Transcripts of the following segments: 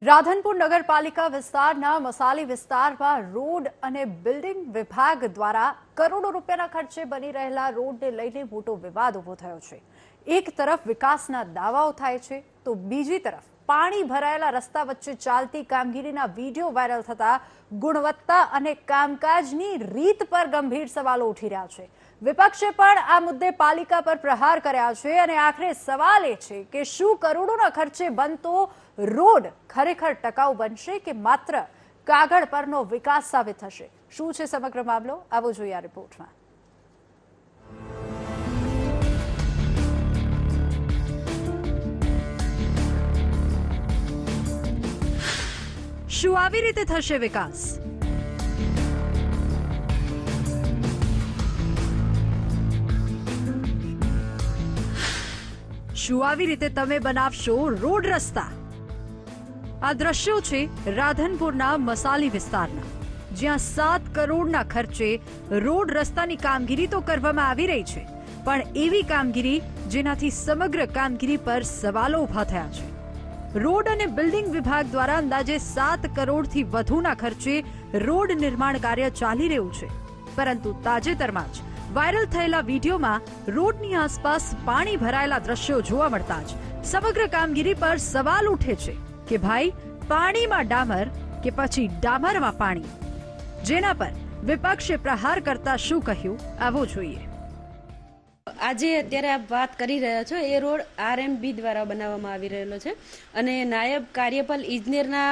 રાધનપુર નગરપાલિકા વિસ્તારના મસાલી વિસ્તારમાં રોડ અને બિલ્ડિંગ વિભાગ દ્વારા કરોડો રૂપિયાના ખર્ચે બની રહેલા રોડને લઈને મોટો વિવાદ ઊભો થયો છે। એક તરફ વિકાસના દાવાઓ થાય છે તો બીજી તરફ પાણી ભરાયેલા રસ્તા વચ્ચે ચાલતી કામગીરીના વિડીયો વાયરલ થતા ગુણવત્તા અને કામકાજની રીત પર ગંભીર સવાલો ઉઠી રહ્યા છે। વિપક્ષે પણ આ મુદ્દે પાલિકા પર પ્રહાર કર્યા છે અને આખરે સવાલ એ છે કે શું કરોડોના ખર્ચે બનતો રોડ ખરેખર ટકાઉ બનશે કે માત્ર કાગળ પરનો વિકાસ સાબિત થશે? શું છે સમગ્ર મામલો, આવો જોઈએ આ રિપોર્ટમાં। શું આવી રીતે થશે વિકાસ? શું આવી રીતે તમે બનાવશો રોડ રસ્તા? આ દ્રશ્યો છે રાધનપુરના મસાલી વિસ્તારના, જ્યાં 7 કરોડના ખર્ચે રોડ રસ્તાની કામગીરી તો કરવામાં આવી રહી છે, પણ એવી કામગીરી જેનાથી સમગ્ર કામગીરી પર સવાલો ઊભા થયા છે। રોડ અને બિલ્ડિંગ વિભાગ દ્વારા અંદાજે 7 કરોડથી વધુના ખર્ચે રોડ નિર્માણ કાર્ય ચાલી રહ્યું છે, પરંતુ તાજેતરમાં જ વાયરલ થયેલા વિડીયોમાં રોડની આસપાસ પાણી ભરાયેલા દ્રશ્યો જોવા મળતા જ સમગ્ર કામગીરી પર સવાલ ઉઠે છે કે ભાઈ, પાણીમાં ડામર કે પછી ડામરમાં પાણી? જેના પર વિપક્ષે પ્રહાર કરતા શું કહ્યું, આવો જોઈએ। આજે અત્યારે આપ વાત કરી રહ્યા છો એ રોડ આરએમબી દ્વારા બનાવવામાં આવી રહેલો છે અને નાયબ કાર્યપાલ ઇજનેરના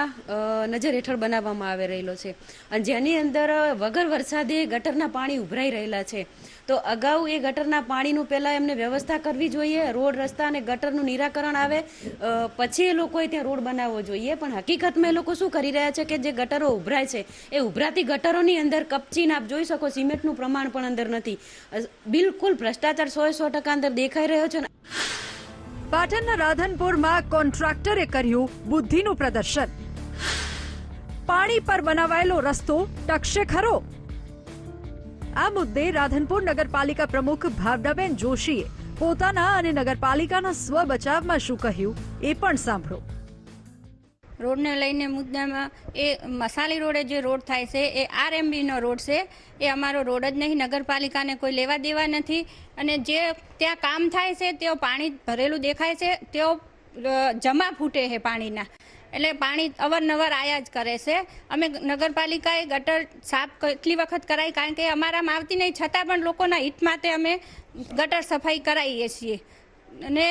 નજર હેઠળ બનાવવામાં આવી રહેલો છે, અને જેની અંદર વગર વરસાદે ગટરના પાણી ઉભરાઈ રહેલા છે। તો અગાઉ એ ગટરના પાણીનું પહેલાં એમને વ્યવસ્થા કરવી જોઈએ, રોડ રસ્તા અને ગટરનું નિરાકરણ આવે પછી એ લોકોએ ત્યાં રોડ બનાવવો જોઈએ। પણ હકીકતમાં એ લોકો શું કરી રહ્યા છે કે જે ગટરો ઉભરાય છે એ ઉભરાતી ગટરોની અંદર કપચીને આપ જોઈ શકો સિમેન્ટનું પ્રમાણ પણ અંદર નથી, બિલકુલ ભ્રષ્ટાચાર 100% અંદર દેખાઈ રહ્યો છે। પાટણના રાધનપુરમાં કોન્ટ્રાક્ટરે કર્યું બુદ્ધિનું પ્રદર્શન। પાણી પર બનાવાયેલો રસ્તો ટકશે ખરો? આ મુદ્દે રાધનપુર નગરપાલિકા પ્રમુખ ભાવનાબેન જોશીએ પોતાના અને નગરપાલિકાના સ્વ બચાવમાં શું કહ્યું એ પણ સાંભળો। રોડને લઈને મુદ્દામાં એ મસાલી રોડે જે રોડ થાય છે એ આરએમબીનો રોડ છે, એ અમારો રોડ જ નહીં, નગરપાલિકાને કોઈ લેવા દેવા નથી। અને જે ત્યાં કામ થાય છે તેઓ પાણી ભરેલું દેખાય છે, તેઓ જમા ફૂટે છે પાણીના, એટલે પાણી અવારનવાર આયા જ કરે છે। અમે નગરપાલિકાએ ગટર સાફ કેટલી વખત કરાવી, કારણ કે અમારામાં આવતી નહીં, છતાં પણ લોકોના હિત માટે અમે ગટર સફાઈ કરાવીએ છીએ। અને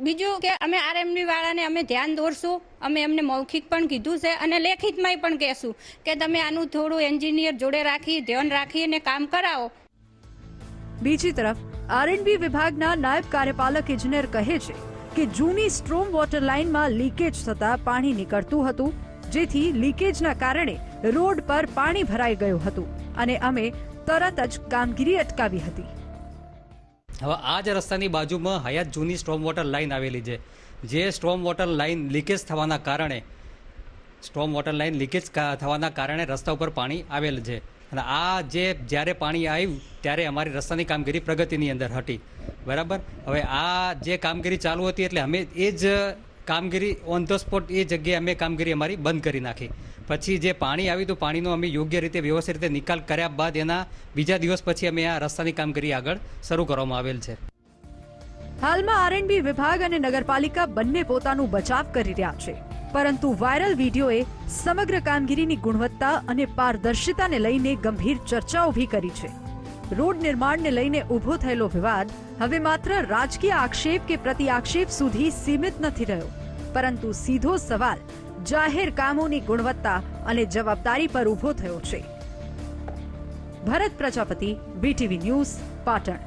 બીજું કે અમે આરએમબી વાળાને અમે ધ્યાન દોરશું, અમે એમને મૌખિક પણ કીધું છે અને લેખિતમાંય પણ કહેશું કે તમે આનું થોડું એન્જિનિયર જોડે રાખી ધ્યાન રાખીને કામ કરાવો। બીજી તરફ આરએનબી વિભાગના નાયબ કાર્યપાલક ઇજનેર કહે છે કે જૂની સ્ટ્રોમ વોટર લાઇનમાં લીકેજ થતા પાણી નીકળતું હતું, જેથી લીકેજના કારણે રોડ પર પાણી ભરાઈ ગયું હતું અને અમે તરત જ કામગીરી અટકાવી હતી। હવે આ જ રસ્તાની બાજુમાં હયાત જૂની સ્ટ્રોમ વોટર લાઇન આવેલી છે, જે સ્ટ્રોમ વોટર લાઇન લીકેજ થવાના કારણે રસ્તા ઉપર પાણી આવેલ છે, અને આ જે જ્યારે પાણી આવ્યું ત્યારે અમારી રસ્તાની કામગીરી પ્રગતિની અંદર હતી, બરાબર। હવે આ જે કામગીરી ચાલુ હતી એટલે અમે એ જ કામગીરી ઓન ધ સ્પોટ એ જગ્યાએ અમે કામગીરી અમારી બંધ કરી નાખી। પછી જે પાણી આવ્યું તો પાણીનો અમે યોગ્ય રીતે વ્યવસ્થિત રીતે નિકાલ કર્યા બાદ એના બીજા દિવસ પછી અમે આ રસ્તાની કામગીરી આગળ શરૂ કરવામાં આવેલ છે। હાલમાં આરએનબી વિભાગ અને નગરપાલિકા બંને પોતાનું બચાવ કરી રહ્યા છે, પરંતુ વાયરલ વિડીયોએ સમગ્ર કામગીરીની ગુણવત્તા અને પારદર્શિતાને લઈને ગંભીર ચર્ચા ઊભી કરી છે। રોડ નિર્માણને લઈને ઊભો થયેલો વિવાદ હવે માત્ર રાજકીય આક્ષેપ કે પ્રતિ આક્ષેપ સુધી સીમિત નથી રહ્યો, પરંતુ સીધો સવાલ જાહેર કામોની ગુણવત્તા અને જવાબદારી પર ઊભો થયો છે। ભરત પ્રજાપતિ, BTV ન્યૂઝ, પાટણ।